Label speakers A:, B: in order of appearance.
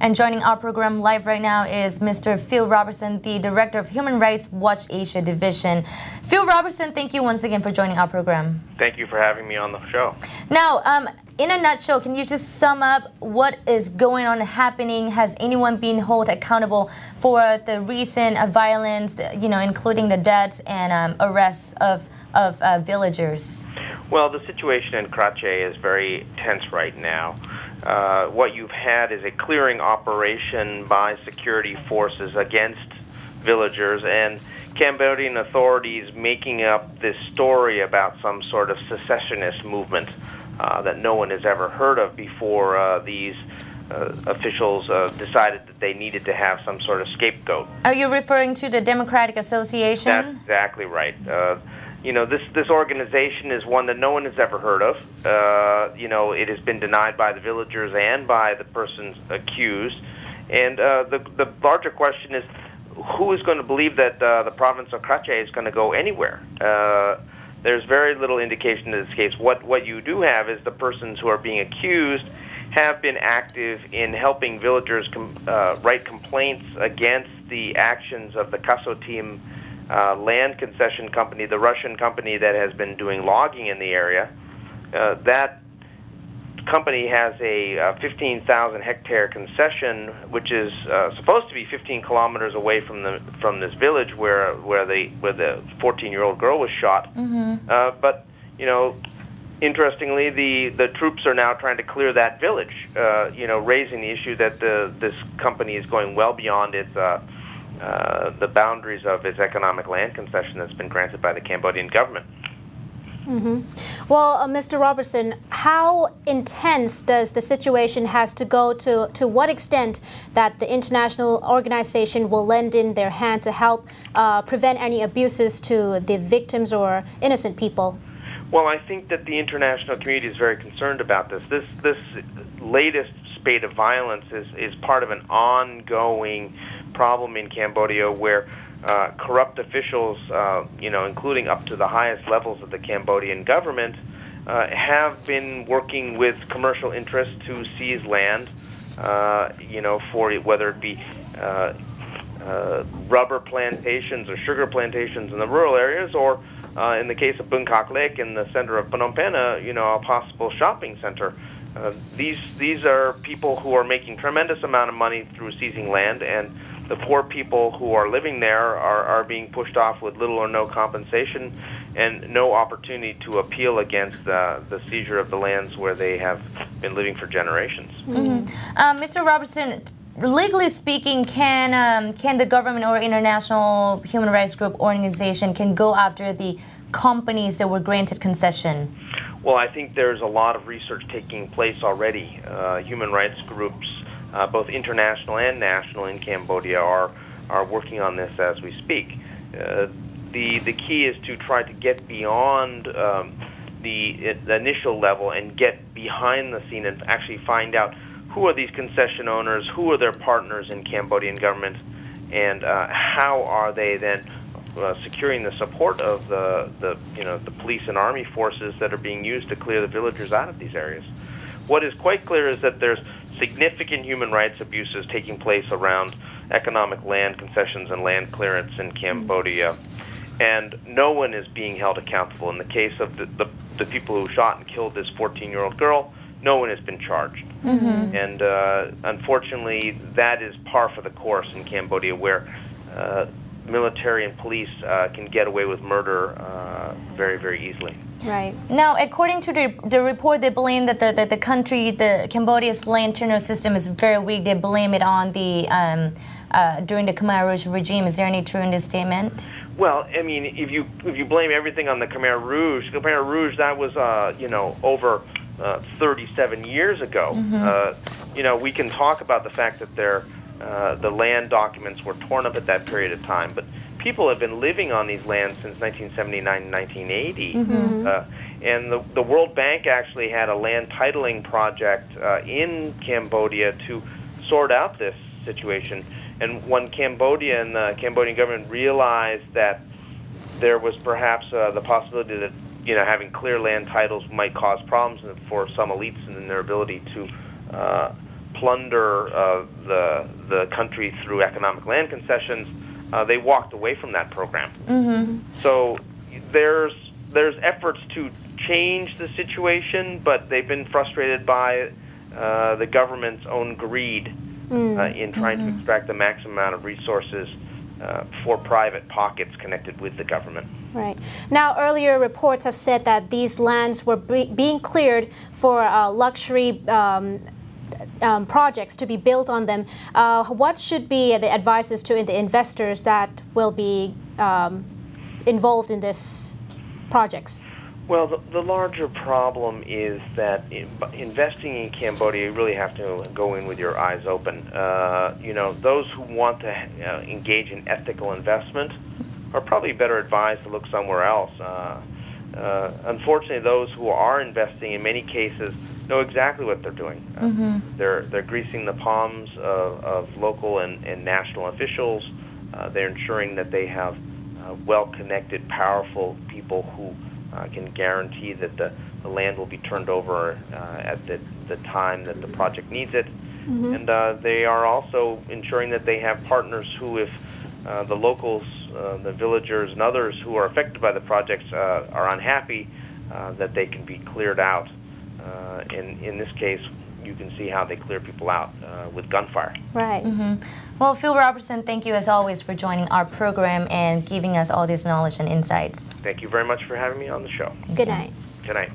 A: And joining our program live right now is Mr. Phil Robertson, the Director of Human Rights Watch Asia Division. Phil Robertson, thank you once again for joining our program.
B: Thank you for having me on the show.
A: Now, in a nutshell, can you just sum up what is going on happening? Has anyone been held accountable for the recent violence, including the deaths and arrests of villagers?
B: Well, the situation in Krache is very tense right now. What you've had is a clearing operation by security forces against villagers, and Cambodian authorities making up this story about some sort of secessionist movement that no one has ever heard of before these officials decided that they needed to have some sort of scapegoat.
A: Are you referring to the Democratic Association?
B: That's exactly right. This organization is one that no one has ever heard of. It has been denied by the villagers and by the persons accused. And the larger question is, who is going to believe that the province of Krache is going to go anywhere? There's very little indication in this case. What you do have is the persons who are being accused have been active in helping villagers write complaints against the actions of the Kasotim land concession company, the Russian company that has been doing logging in the area. That company has a 15,000 hectare concession, which is supposed to be 15 kilometers away from this village where the 14-year-old girl was shot. Mm-hmm. But interestingly, the troops are now trying to clear that village, raising the issue that this company is going well beyond its the boundaries of its economic land concession that's been granted by the Cambodian government.
C: Mm-hmm. Well, Mr. Robertson, how intense does the situation has to go to what extent that the international organization will lend in their hand to help prevent any abuses to the victims or innocent people?
B: Well, I think that the international community is very concerned about this. This latest spate of violence is part of an ongoing problem in Cambodia where corrupt officials, including up to the highest levels of the Cambodian government, have been working with commercial interests to seize land, for whether it be rubber plantations or sugar plantations in the rural areas, or in the case of Bungkok Lake in the center of Phnom Penh, a possible shopping center. These are people who are making tremendous amount of money through seizing land, and the poor people who are living there are being pushed off with little or no compensation and no opportunity to appeal against the seizure of the lands where they have been living for generations.
A: Mm-hmm. Mr. Robertson, legally speaking, can the government or international human rights group organization can go after the companies that were granted concession?
B: Well, I think there's a lot of research taking place already. Human rights groups, both international and national in Cambodia, are working on this as we speak. The key is to try to get beyond the initial level and get behind the scene and actually find out who are these concession owners, who are their partners in Cambodian government, and how are they then securing the support of the police and army forces that are being used to clear the villagers out of these areas. What is quite clear is that there's significant human rights abuses taking place around economic land concessions and land clearance in Cambodia, and no one is being held accountable. In the case of the people who shot and killed this 14-year-old girl, no one has been charged. Mm-hmm. And unfortunately, that is par for the course in Cambodia, where military and police can get away with murder very, very easily.
A: Right. Now, according to the report, they blame that the Cambodia's land tenure system is very weak. They blame it on during the Khmer Rouge regime. Is there any truth in this statement?
B: Well, I mean, if you blame everything on the Khmer Rouge, that was over 37 years ago. Mm-hmm. We can talk about the fact that the land documents were torn up at that period of time, but people have been living on these lands since 1979 and 1980. Mm-hmm. And the World Bank actually had a land titling project in Cambodia to sort out this situation. And when Cambodia and the Cambodian government realized that there was perhaps the possibility that having clear land titles might cause problems for some elites in their ability to plunder the country through economic land concessions, they walked away from that program. So there's efforts to change the situation, but they've been frustrated by the government's own greed in trying to extract the maximum amount of resources for private pockets connected with the government.
C: Right. Now, earlier reports have said that these lands were being cleared for luxury projects to be built on them. What should be the advices to the investors that will be involved in these projects?
B: Well, the larger problem is that investing in Cambodia, you really have to go in with your eyes open. You know, those who want to engage in ethical investment are probably better advised to look somewhere else. Unfortunately, those who are investing, in many cases, know exactly what they're doing. They're greasing the palms of local and national officials. They're ensuring that they have well-connected, powerful people who can guarantee that the land will be turned over at the time that the project needs it. And they are also ensuring that they have partners who, if the locals, the villagers and others who are affected by the projects are unhappy, that they can be cleared out. In this case, you can see how they clear people out with gunfire.
C: Right.
A: Well, Phil Robertson, thank you as always for joining our program and giving us all this knowledge and insights.
B: Thank you very much for having me on the show.
C: Good night.
B: Good night.